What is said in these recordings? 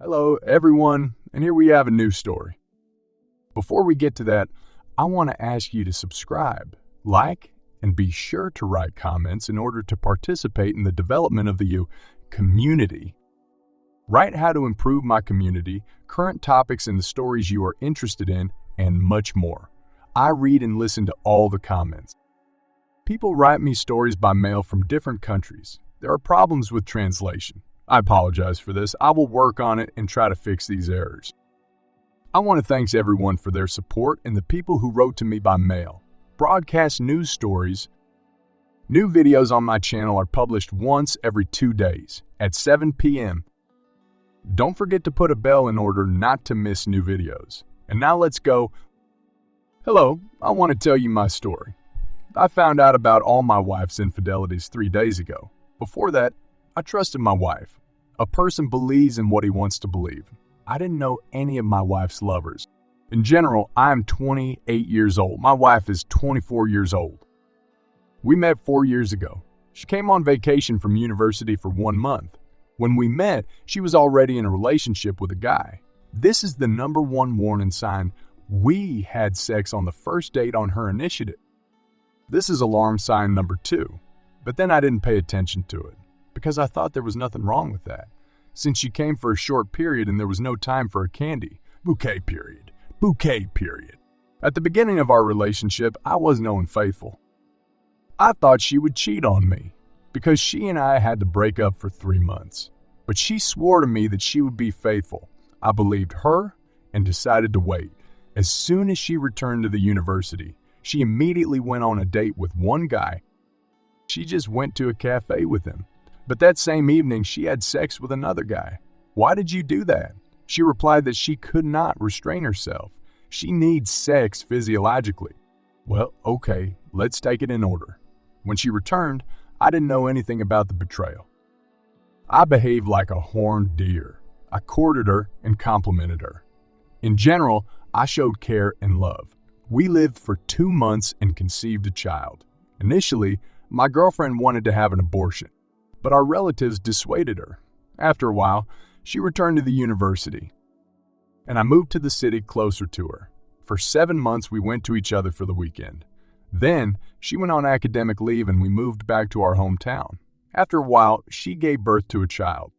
Hello, everyone, and here we have a new story. Before we get to that, I want to ask you to subscribe, like, and be sure to write comments in order to participate in the development of the community. Write how to improve my community, current topics and the stories you are interested in, and much more. I read and listen to all the comments. People write me stories by mail from different countries. There are problems with translation. I apologize for this. I will work on it and try to fix these errors. I want to thank everyone for their support and the people who wrote to me by mail. Broadcast news stories. New videos on my channel are published once every 2 days at 7 p.m. Don't forget to put a bell in order not to miss new videos. And now let's go. Hello, I want to tell you my story. I found out about all my wife's infidelities 3 days ago. Before that, I trusted my wife. A person believes in what he wants to believe. I didn't know any of my wife's lovers. In general, I am 28 years old. My wife is 24 years old. We met 4 years ago. She came on vacation from university for 1 month. When we met, she was already in a relationship with a guy. This is the #1 warning sign. We had sex on the first date on her initiative. This is alarm sign number 2. But then I didn't pay attention to it, because I thought there was nothing wrong with that, since she came for a short period and there was no time for a candy. Bouquet period. Bouquet period. At the beginning of our relationship, I wasn't unfaithful. I thought she would cheat on me, because she and I had to break up for 3 months. But she swore to me that she would be faithful. I believed her and decided to wait. As soon as she returned to the university, she immediately went on a date with one guy. She just went to a cafe with him. But that same evening, she had sex with another guy. Why did you do that? She replied that she could not restrain herself. She needs sex physiologically. Well, okay, let's take it in order. When she returned, I didn't know anything about the betrayal. I behaved like a horned deer. I courted her and complimented her. In general, I showed care and love. We lived for 2 months and conceived a child. Initially, my girlfriend wanted to have an abortion, but our relatives dissuaded her. After a while, she returned to the university, and I moved to the city closer to her. For 7 months, we went to each other for the weekend. Then, she went on academic leave and we moved back to our hometown. After a while, she gave birth to a child.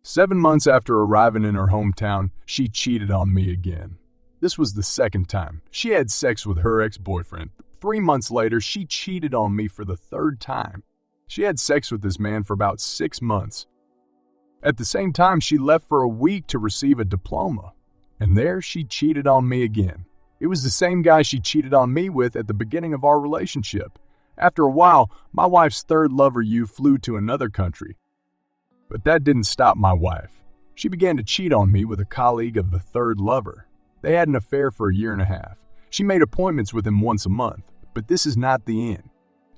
7 months after arriving in her hometown, she cheated on me again. This was the second time. She had sex with her ex-boyfriend. 3 months later, she cheated on me for the 3rd time. She had sex with this man for about 6 months. At the same time, she left for a week to receive a diploma. And there she cheated on me again. It was the same guy she cheated on me with at the beginning of our relationship. After a while, my wife's 3rd lover flew to another country. But that didn't stop my wife. She began to cheat on me with a colleague of the 3rd lover. They had an affair for a 1.5 years. She made appointments with him once a month, but this is not the end.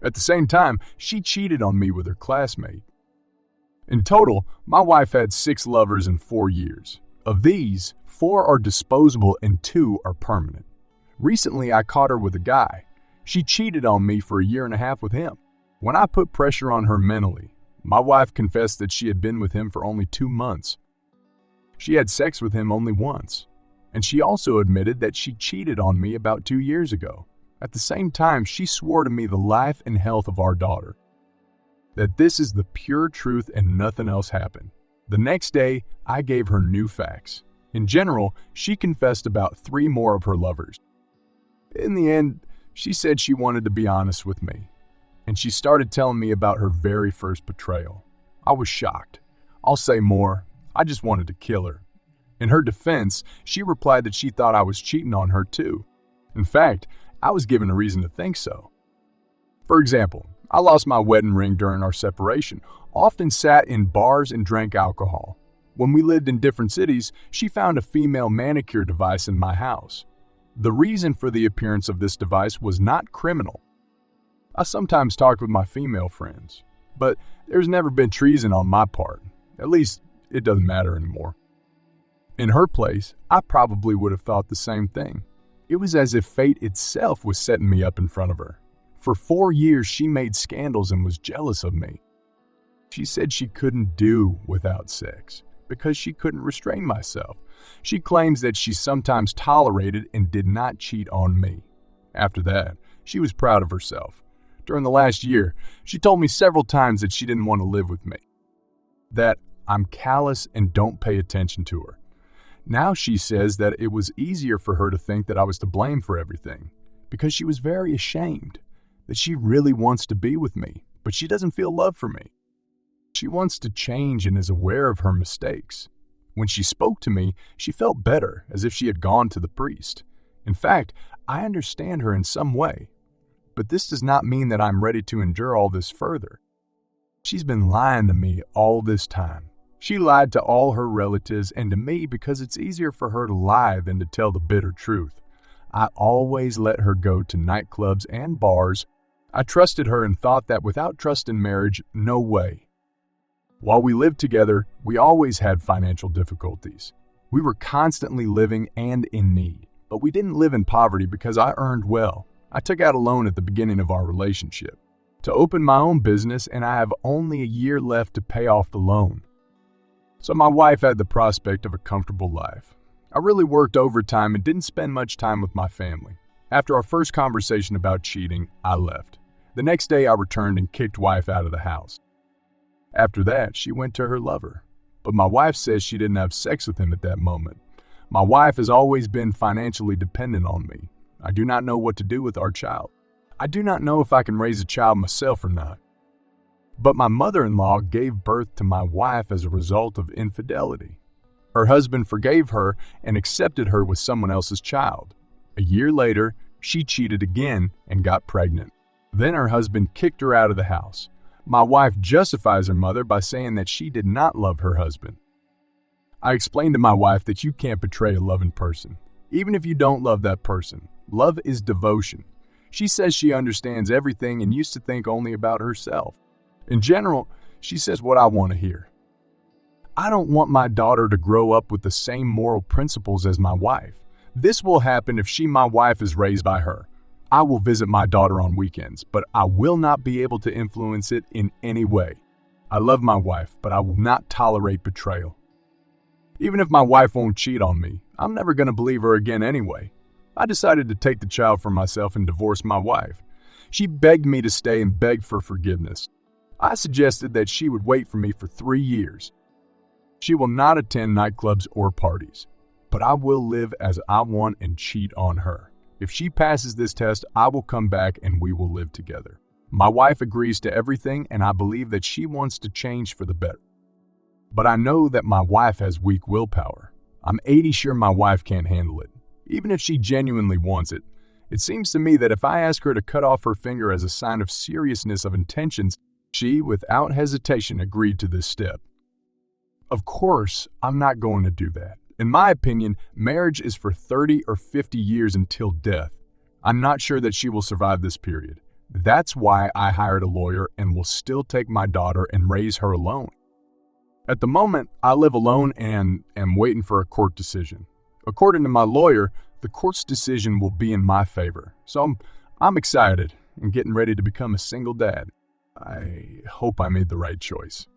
At the same time, she cheated on me with her classmate. In total, my wife had 6 lovers in 4 years. Of these, 4 are disposable and 2 are permanent. Recently, I caught her with a guy. She cheated on me for a 1.5 years with him. When I put pressure on her mentally, my wife confessed that she had been with him for only 2 months. She had sex with him only once. And she also admitted that she cheated on me about 2 years ago. At the same time, she swore to me the life and health of our daughter. That this is the pure truth and nothing else happened. The next day, I gave her new facts. In general, she confessed about 3 more of her lovers. In the end, she said she wanted to be honest with me. And she started telling me about her very first betrayal. I was shocked. I'll say more. I just wanted to kill her. In her defense, she replied that she thought I was cheating on her too. In fact, I was given a reason to think so. For example, I lost my wedding ring during our separation, often sat in bars and drank alcohol. When we lived in different cities, she found a female manicure device in my house. The reason for the appearance of this device was not criminal. I sometimes talked with my female friends, but there's never been treason on my part. At least, it doesn't matter anymore. In her place, I probably would have thought the same thing. It was as if fate itself was setting me up in front of her. For 4 years, she made scandals and was jealous of me. She said she couldn't do without sex. because she couldn't restrain myself. She claims that she sometimes tolerated and did not cheat on me. After that, she was proud of herself. During the last year, she told me several times that she didn't want to live with me, that I'm callous and don't pay attention to her. Now she says that it was easier for her to think that I was to blame for everything, because she was very ashamed, that she really wants to be with me, but she doesn't feel love for me. She wants to change and is aware of her mistakes. When she spoke to me, she felt better, as if she had gone to the priest. In fact, I understand her in some way, but this does not mean that I'm ready to endure all this further. She's been lying to me all this time. She lied to all her relatives and to me because it's easier for her to lie than to tell the bitter truth. I always let her go to nightclubs and bars. I trusted her and thought that without trust in marriage, no way. While we lived together, we always had financial difficulties. We were constantly living and in need, but we didn't live in poverty because I earned well. I took out a loan at the beginning of our relationship to open my own business, and I have only a year left to pay off the loan. So my wife had the prospect of a comfortable life. I really worked overtime and didn't spend much time with my family. After our first conversation about cheating, I left. The next day I returned and kicked wife out of the house. After that, she went to her lover. But my wife says she didn't have sex with him at that moment. My wife has always been financially dependent on me. I do not know what to do with our child. I do not know if I can raise a child myself or not. But my mother-in-law gave birth to my wife as a result of infidelity. Her husband forgave her and accepted her with someone else's child. A year later, she cheated again and got pregnant. Then her husband kicked her out of the house. My wife justifies her mother by saying that she did not love her husband. I explained to my wife that you can't betray a loving person, even if you don't love that person. Love is devotion. She says she understands everything and used to think only about herself. In general, she says what I want to hear. I don't want my daughter to grow up with the same moral principles as my wife. This will happen if my wife is raised by her. I will visit my daughter on weekends, but I will not be able to influence it in any way. I love my wife, but I will not tolerate betrayal. Even if my wife won't cheat on me, I'm never going to believe her again anyway. I decided to take the child for myself and divorce my wife. She begged me to stay and begged for forgiveness. I suggested that she would wait for me for 3 years. She will not attend nightclubs or parties, but I will live as I want and cheat on her. If she passes this test, I will come back and we will live together. My wife agrees to everything, and I believe that she wants to change for the better. But I know that my wife has weak willpower. I'm 80% sure my wife can't handle it, even if she genuinely wants it. It seems to me that if I ask her to cut off her finger as a sign of seriousness of intentions, she, without hesitation, agreed to this step. Of course, I'm not going to do that. In my opinion, marriage is for 30 or 50 years until death. I'm not sure that she will survive this period. That's why I hired a lawyer and will still take my daughter and raise her alone. At the moment, I live alone and am waiting for a court decision. According to my lawyer, the court's decision will be in my favor. So I'm excited and getting ready to become a single dad. I hope I made the right choice.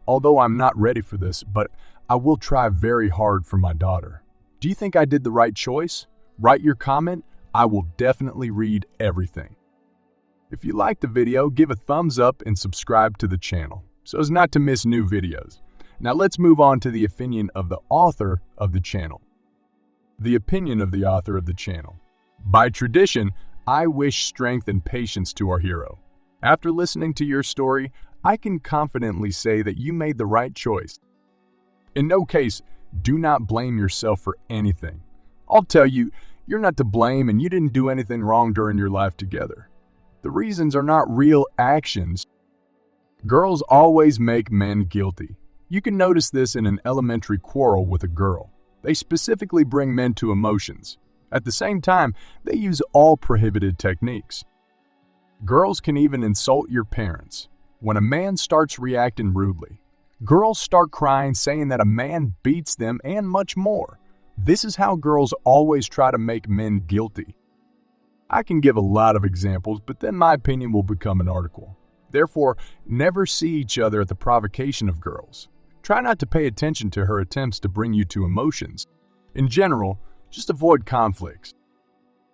Although I'm not ready for this, but I will try very hard for my daughter. Do you think I did the right choice? Write your comment. I will definitely read everything. If you liked the video, give a thumbs up and subscribe to the channel so as not to miss new videos. Now let's move on to the opinion of the author of the channel. The opinion of the author of the channel. By tradition, I wish strength and patience to our hero. After listening to your story, I can confidently say that you made the right choice. In no case, do not blame yourself for anything. I'll tell you, you're not to blame and you didn't do anything wrong during your life together. The reasons are not real actions. Girls always make men guilty. You can notice this in an elementary quarrel with a girl. They specifically bring men to emotions. At the same time, they use all prohibited techniques. Girls can even insult your parents. When a man starts reacting rudely, girls start crying, saying that a man beats them, and much more. This is how girls always try to make men guilty. I can give a lot of examples, but then my opinion will become an article. Therefore, never see each other at the provocation of girls. Try not to pay attention to her attempts to bring you to emotions. In general, just avoid conflicts.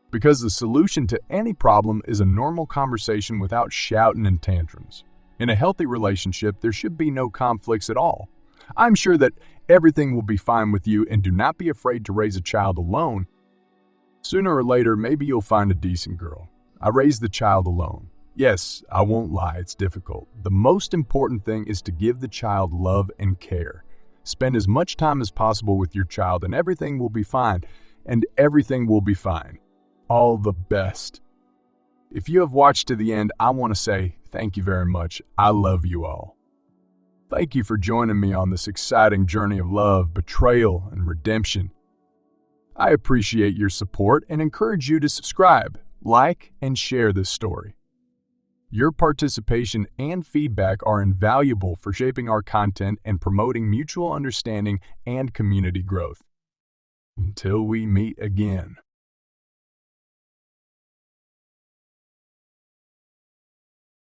Because the solution to any problem is a normal conversation without shouting and tantrums. In a healthy relationship, there should be no conflicts at all. I'm sure that everything will be fine with you, and do not be afraid to raise a child alone. Sooner or later, maybe you'll find a decent girl. I raised the child alone. Yes, I won't lie, it's difficult. The most important thing is to give the child love and care. Spend as much time as possible with your child and everything will be fine. And everything will be fine. All the best. If you have watched to the end, I want to say thank you very much. I love you all. Thank you for joining me on this exciting journey of love, betrayal, and redemption. I appreciate your support and encourage you to subscribe, like, and share this story. Your participation and feedback are invaluable for shaping our content and promoting mutual understanding and community growth. Until we meet again.